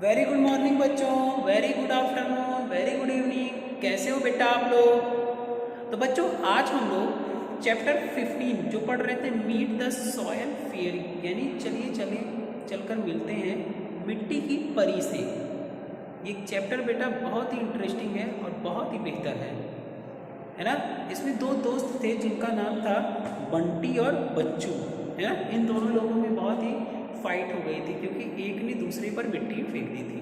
Very good morning बच्चों, very good afternoon, very good evening. कैसे हो बेटा आप लोग? तो बच्चों आज हम लोग चैप्टर 15 जो पढ़ रहे थे मीट द सॉयल फेयरी, यानी चलिए चलकर मिलते हैं मिट्टी की परी से। ये चैप्टर बेटा बहुत ही इंटरेस्टिंग है और बहुत ही बेहतर है ना। इसमें दो दोस्त थे जिनका नाम था बंटी और बच्चू, है ना। इन दोनों लोगों में बहुत ही फाइट हो गई थी क्योंकि एक ने दूसरे पर मिट्टी फेंक दी थी।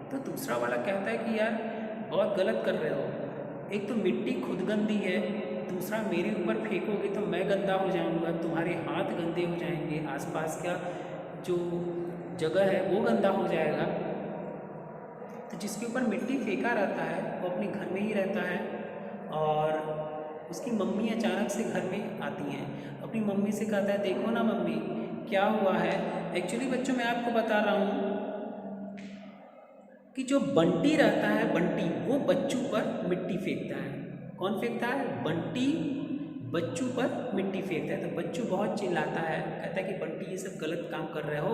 तो दूसरा वाला कहता है कि यार बहुत गलत कर रहे हो, एक तो मिट्टी खुद गंदी है, दूसरा मेरे ऊपर फेंकोगे तो मैं गंदा हो जाऊंगा, तुम्हारे हाथ गंदे हो जाएंगे, आसपास का जो जगह है वो गंदा हो जाएगा। तो जिसके ऊपर मिट्टी फेंका रहता है वो अपने घर में ही रहता है और उसकी मम्मी अचानक से घर में आती हैं। अपनी मम्मी से कहता है देखो ना मम्मी क्या हुआ है। एक्चुअली बच्चों मैं आपको बता रहा हूँ कि जो बंटी रहता है, बंटी वो बच्चू पर मिट्टी फेंकता है। कौन फेंकता है? बंटी बच्चू पर मिट्टी फेंकता है। तो बच्चू बहुत चिल्लाता है, कहता है कि बंटी ये सब गलत काम कर रहे हो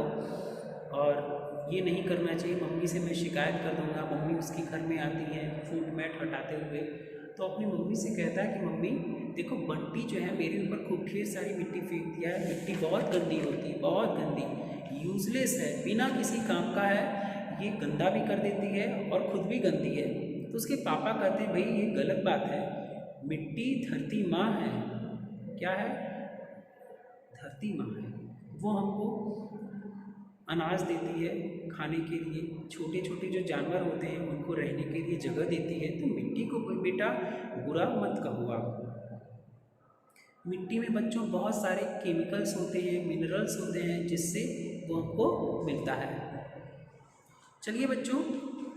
और ये नहीं करना चाहिए, मम्मी से मैं शिकायत कर दूंगा। मम्मी उसकी घर में आती है फूड मैट हटाते हुए, तो अपनी मम्मी से कहता है कि मम्मी देखो बंटी जो है मेरे ऊपर खूब ढेर सारी मिट्टी फेंक दिया है, मिट्टी बहुत गंदी होती है, बहुत गंदी, यूजलेस है, बिना किसी काम का है, ये गंदा भी कर देती है और खुद भी गंदी है। तो उसके पापा कहते हैं भाई ये गलत बात है, मिट्टी धरती माँ है। क्या है? धरती माँ है, वो हमको अनाज देती है खाने के लिए, छोटे छोटे जो जानवर होते हैं उनको रहने के लिए जगह देती है। तो मिट्टी को कोई बेटा बुरा मत कहो आप। मिट्टी में बच्चों बहुत सारे केमिकल्स होते हैं, मिनरल्स होते हैं, जिससे वो हमको मिलता है। चलिए बच्चों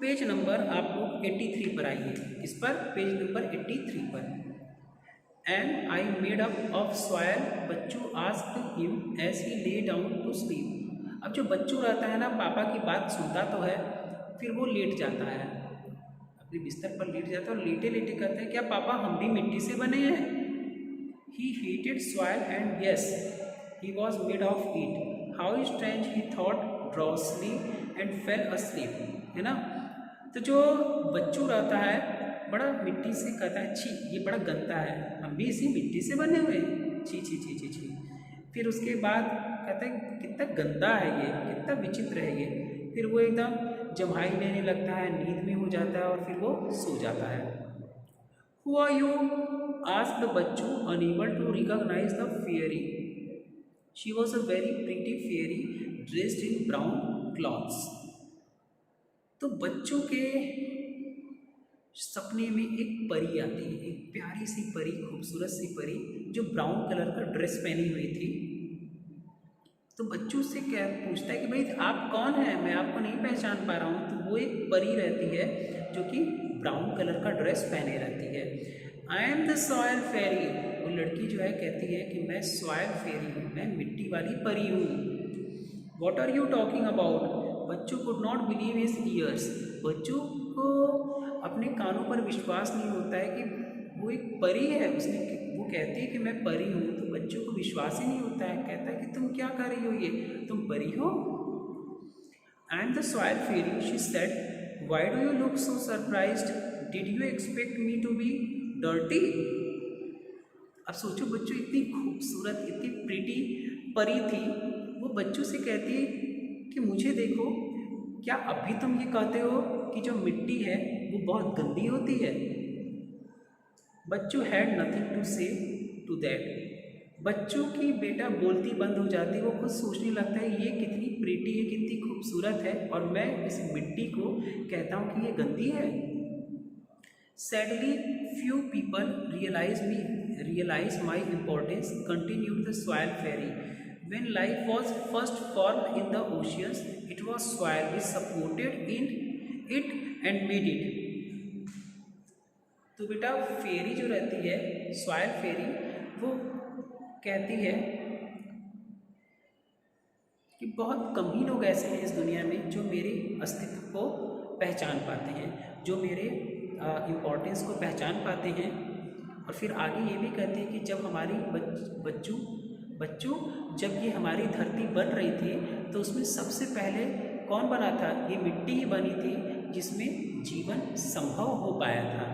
पेज नंबर आप लोग 83 पर आइए। इस पर पेज नंबर 83 पर। And I made up of soil, Bachchu asked him as he lay down to sleep. अब जो बच्चू रहता है ना पापा की बात सुनता तो है, फिर वो लेट जाता है, अपने बिस्तर पर लेट जाता है और लेटे लेटे कहता है क्या पापा हम भी मिट्टी से बने हैं? He hated soil and yes, he was made of it. How strange, he thought drowsily and fell asleep. है ना। तो जो बच्चू रहता है बड़ा मिट्टी से कहता है छी ये बड़ा गंदा है, हम भी इसी मिट्टी से बने हुए हैं, छी छी छी छी छी। फिर उसके बाद कहता है कितना गंदा है ये, कितना विचित्र है ये। फिर वो एकदम जम्हाई लेने लगता है, नींद में हो जाता है और फिर वो सो जाता है। Who are you? asked Bachchu, unable to recognize the fairy. She was a very pretty fairy dressed in brown cloths. तो बच्चों के सपने में एक परी आती है, एक प्यारी सी परी, खूबसूरत सी परी जो ब्राउन कलर का ड्रेस पहनी हुई थी। तो बच्चों से क्या पूछता है कि भाई आप कौन हैं, मैं आपको नहीं पहचान पा रहा हूँ। तो वो एक परी रहती है जो कि ब्राउन कलर का ड्रेस पहने रहती है। आई एम द सॉयल फेरी, वो लड़की जो है कहती है कि मैं सॉयल फेरी हूँ, मैं मिट्टी वाली परी हूँ। What are you talking about? Bachchu could not believe his ears, Bachchu को अपने कानों पर विश्वास नहीं होता है कि वो एक परी है। उसने वो कहती है कि मैं परी हूँ, तो बच्चों को विश्वास ही नहीं होता है। कहता है कि तुम क्या कर रही हो, ये तुम परी हो? I am the soil fairy, she said, why do you look so surprised, did you expect me to be dirty? अब सोचो बच्चों इतनी खूबसूरत इतनी प्रीटी परी थी, वो बच्चों से कहती है कि मुझे देखो, क्या अभी तुम ये कहते हो कि जो मिट्टी है वो बहुत गंदी होती है? बच्चों हैड नथिंग टू से टू दैट। बच्चों की बेटा बोलती बंद हो जाती, वो खुद सोचने लगता है ये कितनी प्रीटी है, कितनी खूबसूरत है और मैं इस मिट्टी को कहता हूँ कि ये गंदी है। Sadly, few people realize my importance, continued the soil fairy. When life was first formed in the oceans, it was soil which supported in it and made it. तो बेटा फेरी जो रहती है, सॉयल फेरी, वो कहती है कि बहुत कम ही लोग ऐसे हैं इस दुनिया में जो मेरे अस्तित्व को पहचान पाते हैं, जो मेरे इम्पोर्टेंस को पहचान पाते हैं। और फिर आगे ये भी कहती है कि जब हमारी बच्चू जब ये हमारी धरती बन रही थी तो उसमें सबसे पहले कौन बना था? ये मिट्टी ही बनी थी जिसमें जीवन संभव हो पाया था।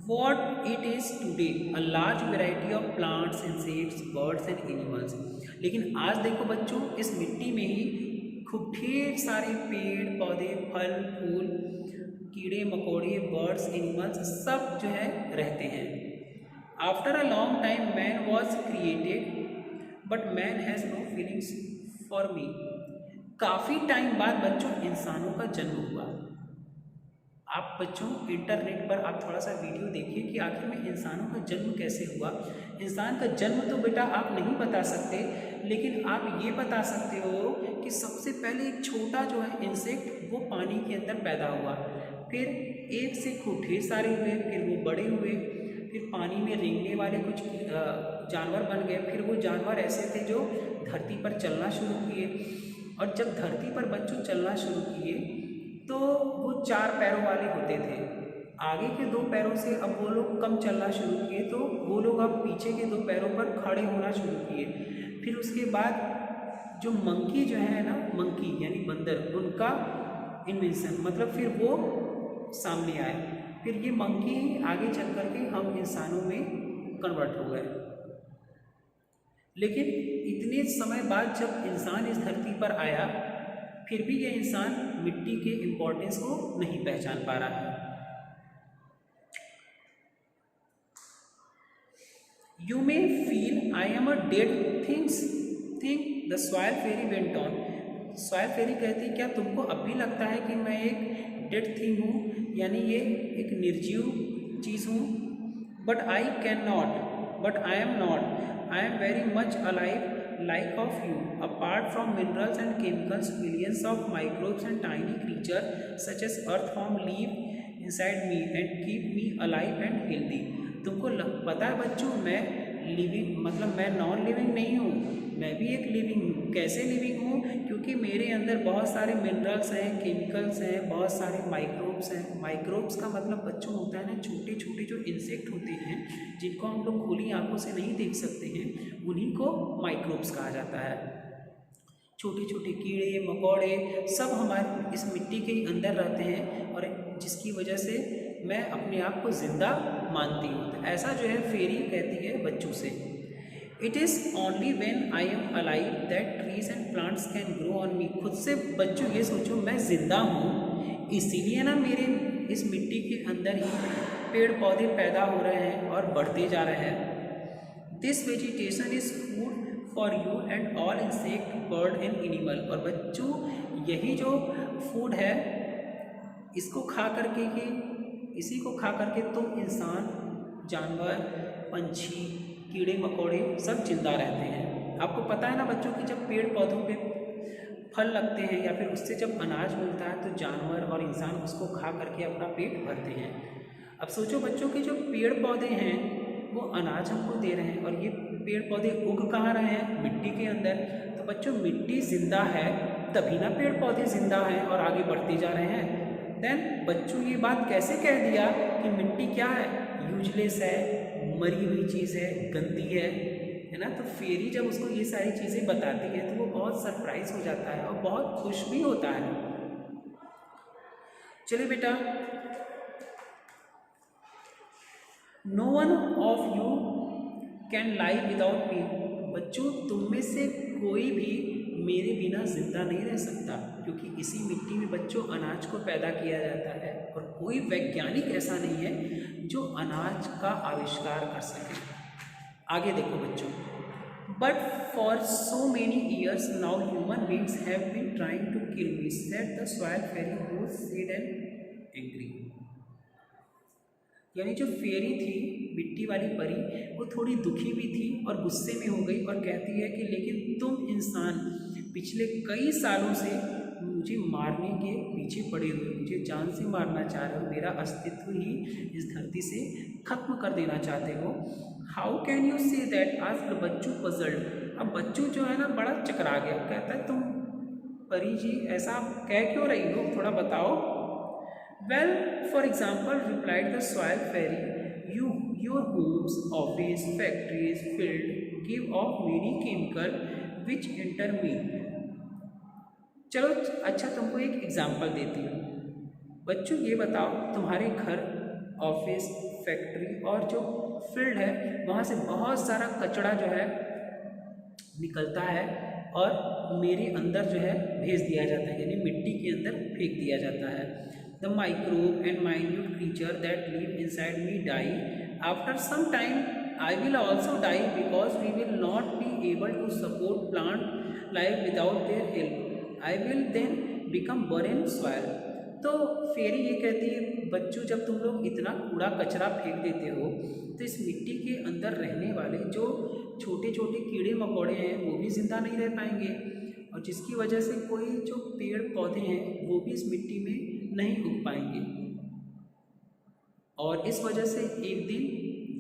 What it is today, a large variety of plants, insects, birds and animals। लेकिन आज देखो बच्चों, इस मिट्टी में ही खूब ढेर सारे पेड़ पौधे, फल फूल, कीड़े मकोड़े, बर्ड्स, एनिमल्स सब जो है रहते हैं। After a long time man was created but man has no feelings for me. काफ़ी टाइम बाद बच्चों इंसानों का जन्म हुआ। आप बच्चों इंटरनेट पर आप थोड़ा सा वीडियो देखिए कि आखिर में इंसानों का जन्म कैसे हुआ। इंसान का जन्म तो बेटा आप नहीं बता सकते, लेकिन आप ये बता सकते हो कि सबसे पहले एक छोटा जो है इंसेक्ट वो पानी के अंदर पैदा हुआ, फिर एक से खूब ढेर सारे हुए, फिर वो बड़े हुए, फिर पानी में रेंगने वाले कुछ जानवर बन गए, फिर वो जानवर ऐसे थे जो धरती पर चलना शुरू किए, और जब धरती पर बच्चों चलना शुरू किए तो वो 4 पैरों वाले होते थे। आगे के 2 पैरों से अब वो लोग कम चलना शुरू किए, तो वो लोग अब पीछे के 2 पैरों पर खड़े होना शुरू किए। फिर उसके बाद जो मंकी जो है ना, मंकी यानी बंदर, उनका इन्वेंशन मतलब फिर वो सामने आए, फिर ये मंकी आगे चल कर के हम इंसानों में कन्वर्ट हो गए। लेकिन इतने समय बाद जब इंसान इस धरती पर आया, फिर भी ये इंसान मिट्टी के इम्पोर्टेंस को नहीं पहचान पा रहा है। You may feel I am a dead thing the soil fairy went on. Soil fairy कहती क्या तुमको अब भी लगता है कि मैं एक डेड थिंग हूँ, यानी ये एक निर्जीव चीज़ हूँ? But I can not, but I am not, I am very much alive like of you. Apart from minerals and chemicals, millions of microbes and tiny creatures such as earthworm live inside me and keep me alive and healthy। तुमको पता है बच्चों, मैं living मतलब मैं non living नहीं हूँ, मैं भी एक लिविंग हूँ। कैसे लिविंग हूँ? क्योंकि मेरे अंदर बहुत सारे मिनरल्स हैं, केमिकल्स हैं, बहुत सारे माइक्रोब्स हैं। माइक्रोब्स का मतलब बच्चों होता है ना, छोटे छोटे जो इंसेक्ट होते हैं जिनको हम लोग खुली आंखों से नहीं देख सकते हैं, उन्हीं को माइक्रोब्स कहा जाता है। छोटे छोटे कीड़े मकोड़े सब हमारे इस मिट्टी के अंदर रहते हैं, और जिसकी वजह से मैं अपने आप को ज़िंदा मानती हूँ। तो ऐसा जो है फेरी कहती है बच्चों से। It is only when I am alive that trees and plants can grow on me. खुद से बच्चों ये सोचो, मैं ज़िंदा हूँ, इसीलिए ना मेरे इस मिट्टी के अंदर ही पेड़ पौधे पैदा हो रहे हैं और बढ़ते जा रहे हैं। This vegetation is food for you and all insect bird and animal. और बच्चों यही जो फूड है, इसको खा करके इसी को खा करके तुम इंसान, जानवर, पंछी, कीड़े मकोड़े सब जिंदा रहते हैं। आपको पता है ना बच्चों कि जब पेड़ पौधों पे फल लगते हैं या फिर उससे जब अनाज मिलता है तो जानवर और इंसान उसको खा करके अपना पेट भरते हैं। अब सोचो बच्चों कि जो पेड़ पौधे हैं वो अनाज हमको दे रहे हैं, और ये पेड़ पौधे उग कहाँ रहे हैं? मिट्टी के अंदर। तो बच्चों मिट्टी जिंदा है तभी ना पेड़ पौधे जिंदा हैं और आगे बढ़ते जा रहे हैं। देन बच्चों ये बात कैसे कह दिया कि मिट्टी क्या है? यूजलेस है, मरी हुई चीज़ है, गंदी है ना। तो फेरी जब उसको ये सारी चीज़ें बताती है तो वो बहुत सरप्राइज हो जाता है और बहुत खुश भी होता है। चलिए बेटा, no one of you can live without me. बच्चों तुम में से कोई भी मेरे बिना जिंदा नहीं रह सकता, क्योंकि इसी मिट्टी में बच्चों अनाज को पैदा किया जाता है, और कोई वैज्ञानिक ऐसा नहीं है जो अनाज का आविष्कार कर सके। आगे देखो बच्चों, but for so many years now human beings have been trying to kill me, said the soil fairy both sad and angry. यानी जो फेरी थी, मिट्टी वाली परी, वो थोड़ी दुखी भी थी और गुस्से में हो गई और कहती है कि लेकिन तुम इंसान पिछले कई सालों से मुझे मारने के पीछे पड़े हुए, मुझे जान से मारना चाह रहे हो, मेरा अस्तित्व ही इस धरती से खत्म कर देना चाहते हो। How can you say that? Asked Bachchu puzzled. अब बच्चू जो है ना बड़ा चकरा गया, कहता है तुम परी जी ऐसा कह क्यों रही हो, थोड़ा बताओ। Well, for example, replied the soil fairy, your homes, office, factories, field give off many chemical which enter me. चलो अच्छा, तुमको एक एग्जाम्पल देती हूँ। बच्चों ये बताओ, तुम्हारे घर, ऑफिस, फैक्ट्री और जो फील्ड है वहाँ से बहुत सारा कचरा जो है निकलता है और मेरे अंदर जो है भेज दिया जाता है, यानी मिट्टी के अंदर फेंक दिया जाता है। The microbe and minute creature that live inside me die after some time I will also die because we will not be able to support plant life without their help. I will then become burn soil. तो fairy ये कहती है, बच्चों जब तुम लोग इतना कूड़ा कचरा फेंक देते हो तो इस मिट्टी के अंदर रहने वाले जो छोटे छोटे कीड़े मकोड़े हैं वो भी ज़िंदा नहीं रह पाएंगे, और जिसकी वजह से कोई जो पेड़ पौधे हैं वो भी इस मिट्टी में नहीं उग पाएंगे, और इस वजह से एक दिन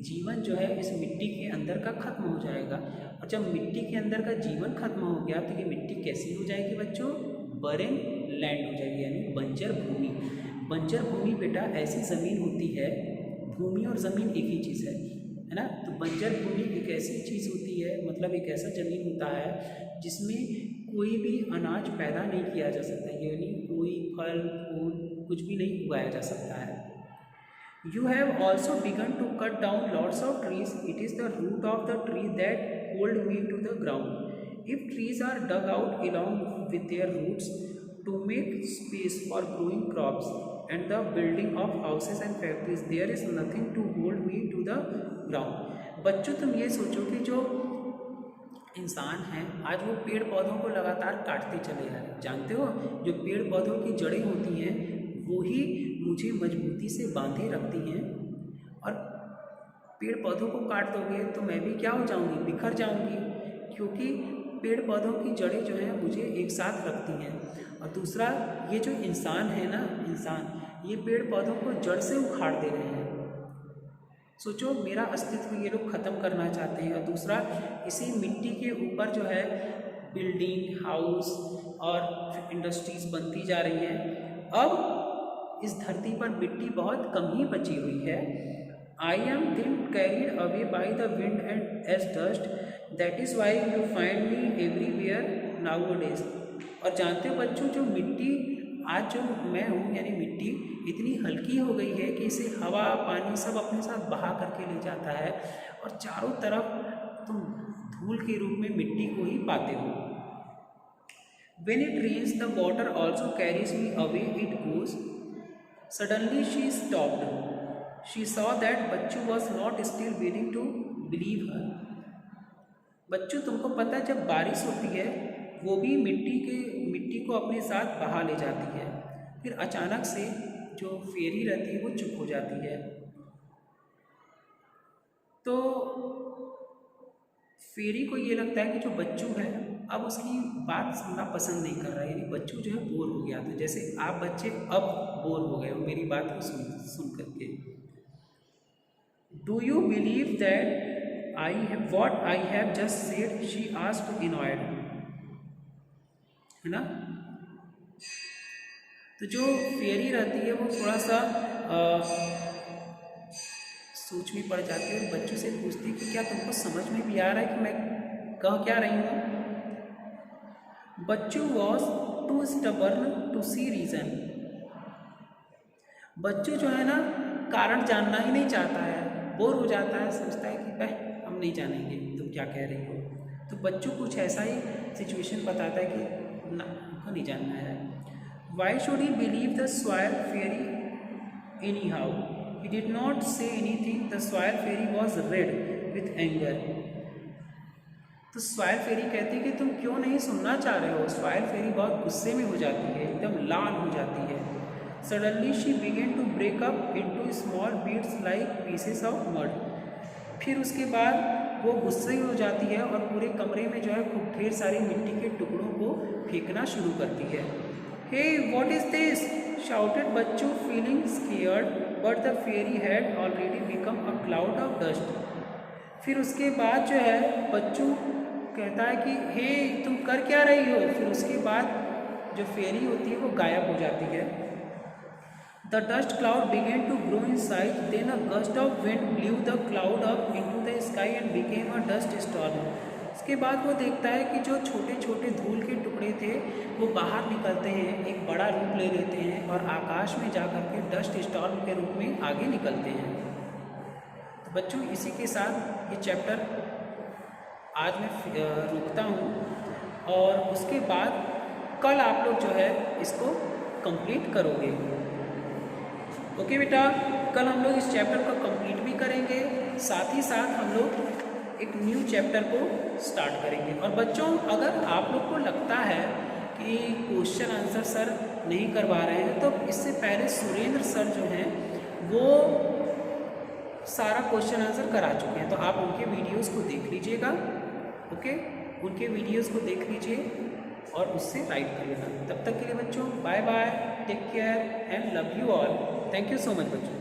जीवन जो है इस मिट्टी के अंदर का खत्म हो जाएगा। और जब मिट्टी के अंदर का जीवन खत्म हो गया तो ये मिट्टी कैसी हो जाएगी बच्चों? बरेन लैंड हो जाएगी, यानी बंजर भूमि। बंजर भूमि बेटा ऐसी ज़मीन होती है, भूमि और ज़मीन एक ही चीज़ है ना। तो बंजर भूमि एक ऐसी चीज़ होती है, मतलब एक ऐसा ज़मीन होता है जिसमें कोई भी अनाज पैदा नहीं किया जा सकता, यानी कोई फल फूल कुछ भी नहीं उगाया जा सकता है। You have also begun to cut down lots of trees. It is the root of the tree that hold me to the ground. If trees are dug out along with their roots to make space for growing crops and the building of houses and factories, there is nothing to hold me to the ground. बच्चों तुम ये सोचो कि जो इंसान हैं आज वो पेड़ पौधों को लगातार काटते चले जा रहे हैं। जानते हो जो पेड़ पौधों की जड़ें होती हैं वो ही मुझे मजबूती से बांधे रखती हैं, और पेड़ पौधों को काट दोगे तो मैं भी क्या हो जाऊंगी? बिखर जाऊंगी, क्योंकि पेड़ पौधों की जड़ें जो हैं मुझे एक साथ रखती हैं। और दूसरा, ये जो इंसान है ना, इंसान ये पेड़ पौधों को जड़ से उखाड़ दे रहे हैं। सोचो, मेरा अस्तित्व ये लोग ख़त्म करना चाहते हैं। और दूसरा, इसी मिट्टी के ऊपर जो है बिल्डिंग, हाउस और इंडस्ट्रीज़ बनती जा रही हैं। अब इस धरती पर मिट्टी बहुत कम ही बची हुई है। I am then carried away by the wind and as dust, that is why you find me everywhere nowadays. और जानते हो बच्चों, जो मिट्टी आज जो मैं हूँ, यानी मिट्टी इतनी हल्की हो गई है कि इसे हवा पानी सब अपने साथ बहा करके ले जाता है, और चारों तरफ तुम धूल के रूप में मिट्टी को ही पाते हो। When it rains, the water also carries me away, it goes. Suddenly she stopped. She saw that Bachchu was not still willing to believe her. बच्चू तुमको पता है जब बारिश होती है वो भी मिट्टी को अपने साथ बहा ले जाती है। फिर अचानक से जो फेरी रहती है वो चुप हो जाती है। तो फेरी को ये लगता है कि जो बच्चू है अब उसकी बात सुनना पसंद नहीं कर रहा है, यानी बच्चू जो है बोर हो गया। तो जैसे आप बच्चे अब बोर हो गए हो मेरी बात को सुन करके। Do you believe that I have what I have just said, she asked annoyed, है ना। तो जो फेरी रहती है वो थोड़ा सा सोच में पड़ जाती है और बच्चों से पूछती है कि क्या तुमको समझ में भी आ रहा है कि मैं कह क्या रही हूँ। Bachchu was too stubborn to see reason. Bachchu जो है ना कारण जानना ही नहीं चाहता है, बोर हो जाता है, सोचता है कि वह हम नहीं जानेंगे तुम क्या कह रही हो। तो बच्चू कुछ ऐसा ही सिचुएशन बताता है कि ना हमको नहीं जानना है। Why should he believe the soil fairy anyhow, he did not say anything, the soil fairy was red with anger. तो सॉइल फेरी कहती है कि तुम क्यों नहीं सुनना चाह रहे हो। सॉइल फेरी बहुत गुस्से में हो जाती है, एकदम लाल हो जाती है। Suddenly she began to break up into small bits like pieces of mud. फिर उसके बाद वो गुस्से हो जाती है और पूरे कमरे में जो है खूब ढेर सारी मिट्टी के टुकड़ों को फेंकना शुरू करती है। Hey what is this, shouted Bachchu feeling scared, but the fairy had already become a cloud of dust. फिर उसके बाद जो है बच्चू कहता है कि हे तुम कर क्या रही हो। फिर उसके बाद जो फेरी होती है वो गायब हो जाती है। The dust cloud began to grow in size, then a gust of wind blew the cloud up into the sky and became a dust storm. उसके बाद वो देखता है कि जो छोटे छोटे धूल के टुकड़े थे वो बाहर निकलते हैं, एक बड़ा रूप ले लेते हैं और आकाश में जा कर के डस्ट स्टॉर्म के रूप में आगे निकलते हैं। तो बच्चों इसी के साथ ये चैप्टर आज मैं रुकता हूँ और उसके बाद कल आप लोग जो है इसको कंप्लीट करोगे। ओके बेटा, कल हम लोग इस चैप्टर को कंप्लीट भी करेंगे, साथ ही साथ हम लोग एक न्यू चैप्टर को स्टार्ट करेंगे। और बच्चों अगर आप लोग को लगता है कि क्वेश्चन आंसर सर नहीं करवा रहे हैं तो इससे पहले सुरेंद्र सर जो हैं वो सारा क्वेश्चन आंसर करा चुके हैं, तो आप उनके वीडियोस को देख लीजिएगा। ओके, उनके वीडियोस को देख लीजिए और उससे राइट कर लेना। तब तक के लिए बच्चों bye bye, take care and love you all. Thank you so much बच्चों।